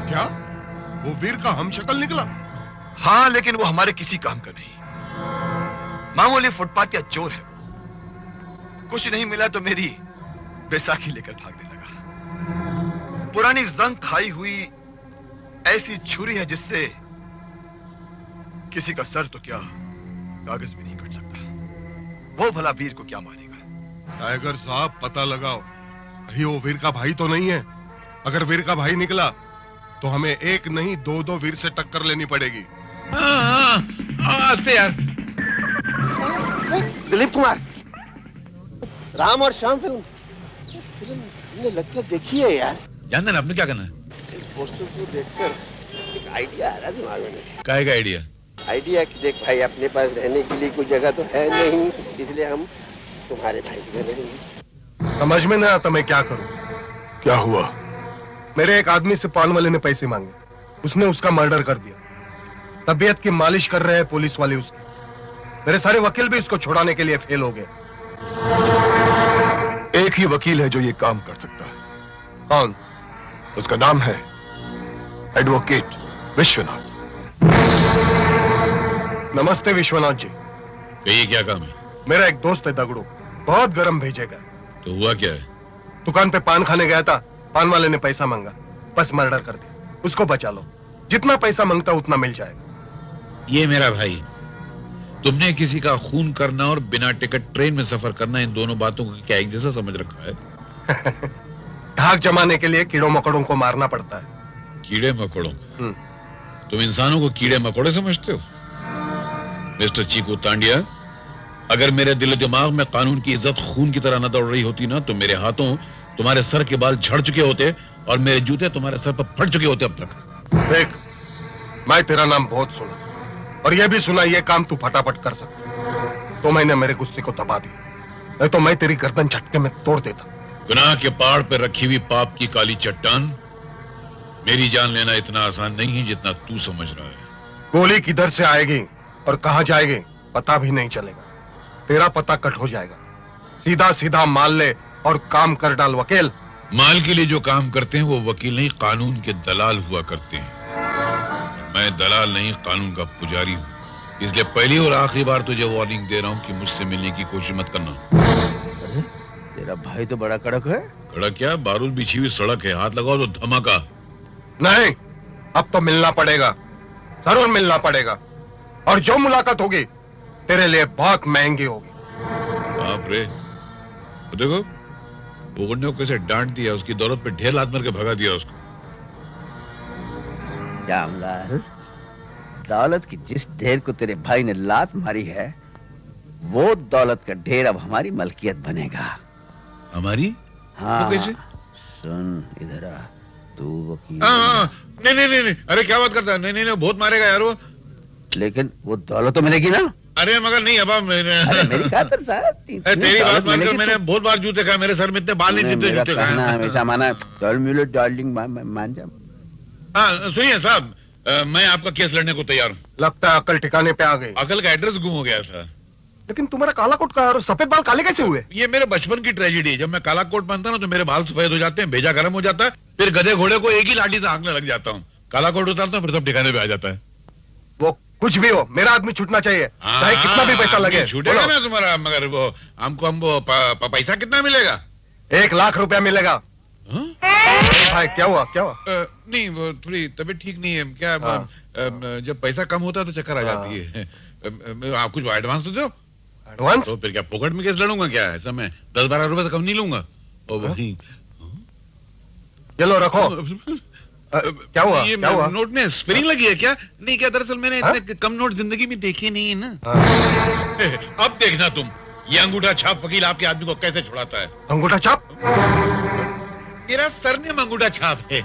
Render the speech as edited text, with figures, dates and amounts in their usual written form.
क्या वो वीर का हमशक्ल निकला? हाँ, लेकिन वो हमारे किसी काम का नहीं। मामूली फुटपाथ या चोर है वो। कुछ नहीं मिला तो मेरी बैसाखी लेकर भागने लगा। पुरानी जंग खाई हुई ऐसी छुरी है जिससे किसी का सर तो क्या कागज भी नहीं कट सकता। वो भला वीर को क्या मारेगा? टाइगर साहब, पता लगाओ कहीं वो वीर का भाई तो नहीं है। अगर वीर का भाई निकला तो हमें एक नहीं दो वीर से टक्कर लेनी पड़ेगी। से यार। दिलीप कुमार, राम और श्याम फिल्म हमने लगकर देखी है यार। जानते ना आपने क्या करना है? इस पोस्टर को देखकर एक आइडिया आ रहा दिमाग में। क्या का आइडिया? आइडिया कि देख भाई, अपने पास रहने के लिए कोई जगह तो है नहीं, इसलिए हम तुम्हारे भाई के घर रहेंगे। समझ में ना आता मैं क्या करूं। क्या हुआ? मेरे एक आदमी से पान वाले ने पैसे मांगे, उसने उसका मर्डर कर दिया। तबीयत की मालिश कर रहे हैं पुलिस वाले उसकी। मेरे सारे वकील भी उसको छुड़ाने के लिए फेल हो गए। एक ही वकील है जो ये काम कर सकता है। कौन? उसका नाम है एडवोकेट विश्वनाथ। नमस्ते विश्वनाथ जी। ये क्या काम है? मेरा एक दोस्त है दगड़ू, बहुत गरम भेजेगा। तो हुआ क्या है? दुकान पे पान खाने गया था, पान वाले ने पैसा मांगा, बस मर्डर कर दिया। उसको बचा लो, जितना पैसा मांगता उतना मिल जाएगा। ये मेरा भाई, तुमने किसी का खून करना और बिना टिकट ट्रेन में सफर करना, इन दोनों बातों को क्या एक जैसा समझ रखा है? धाक जमाने के लिए कीड़ों मकोड़ों को मारना पड़ता है। कीड़े मकोड़ों? तुम इंसानों को कीड़े मकोड़े समझते हो? मिस्टर चीकू तांडिया, अगर मेरे दिल दिमाग में कानून की इज्जत खून की तरह न दौड़ रही होती ना, तो मेरे हाथों तुम्हारे सर के बाल झड़ चुके होते और मेरे जूते तुम्हारे सर पर फट चुके होते अब तक। देख, मैं तेरा नाम बहुत सुना और यह भी सुना ये काम तू फटाफट कर सकता, तो मैंने मेरे गुस्से को दबा दिया, नहीं तो मैं तेरी गर्दन झटके में तोड़ देता। गुनाह के पहाड़ पर रखी हुई पाप की काली चट्टान, मेरी जान लेना इतना आसान नहीं है जितना तू समझ रहा है। गोली किधर से आएगी और कहां जाएगी पता भी नहीं चलेगा। तेरा पता कट हो जाएगा। सीधा सीधा माल ले और काम कर डाल वकील। माल के लिए जो काम करते हैं वो वकील नहीं, कानून के दलाल हुआ करते हैं। मैं दलाल नहीं, कानून का पुजारी हूँ। इसलिए पहली और आखिरी बार तुझे वार्निंग दे रहा हूँ कि मुझसे मिलने की कोशिश मत करना। तेरा भाई तो बड़ा कड़क है। कड़क क्या, बारूद बिछी हुई सड़क है, हाथ लगाओ तो धमाका। नहीं, अब तो मिलना पड़ेगा, जरूर मिलना पड़ेगा। और जो मुलाकात होगी तेरे लिए बहुत महंगी होगी। बाप रे, तो देखो भूगुंडे को कैसे डांट दिया, उसकी दौलत पे ढेर लात मार के भगा दिया उसको। श्यामलाल, दौलत की जिस ढेर को तेरे भाई ने लात मारी है, वो दौलत का ढेर अब हमारी मलकियत बनेगा। हमारी? हाँ। तो कैसे? सुन इधर आ, तू वकील। नहीं नहीं नहीं, अरे क्या बात करता है? नहीं नहीं नहीं, बहुत मारेगा यार वो। लेकिन वो दौलत तो मिलेगी ना? अरे मगर नहीं, अब अरे मेरी खातिर साहब, तेरी बात मानकर मैंने बहुत बार जूते खाए, मेरे सर में इतने बाल नहीं, जितने जूते खाए। हमेशा माना चल मिलो डार्लिंग, मान जा। हाँ सुनिए साहब, मैं आपका केस लड़ने को तैयार हूँ। लगता है अकल ठिकाने पे आ गई। अकल का एड्रेस गुम हो गया था। लेकिन तुम्हारा काला कोट का और सफेद बाल काले कैसे हुए? ये मेरे बचपन की ट्रेजेडी है। जब मैं काला कोट पहनता ना तो मेरे बाल सफेद हो जाते हैं, भेजा गर्म हो जाता है, फिर गधे घोड़े को एक ही लाठी से हाँकने लग जाता हूँ। काला कोट उतारता हूँ, फिर सब ठिकाने पे आ जाता है। वो कुछ भी हो, मेरा आदमी छूटना चाहिए, चाहे कितना भी पैसा लगे। छूटेगा ना तुम्हारा, मगर वो हमको पैसा कितना मिलेगा? 1 लाख रुपया मिलेगा। भाई क्या हुआ, क्या हुआ? नहीं, वो थोड़ी तबीयत ठीक नहीं है क्या। जब पैसा कम होता है तो चक्कर आ जाती है। आप कुछ एडवांस तो दो। एडवांस? तो फिर क्या पॉकेट में केस लड़ूंगा क्या? ऐसा मैं 10-12 रुपए से कम नहीं लूंगा। और वही चलो रखो। क्या हुआ, ये क्या हुआ? नोट में स्प्रिंग लगी है क्या? नहीं क्या, दरअसल मैंने इतने कम नोट जिंदगी में देखे नहीं है ना। अब देखना तुम, ये अंगूठा छाप वकील आपके आदमी को कैसे छुड़ाता है। अंगूठा छाप? मेरा सरनेम अंगूठा छाप है।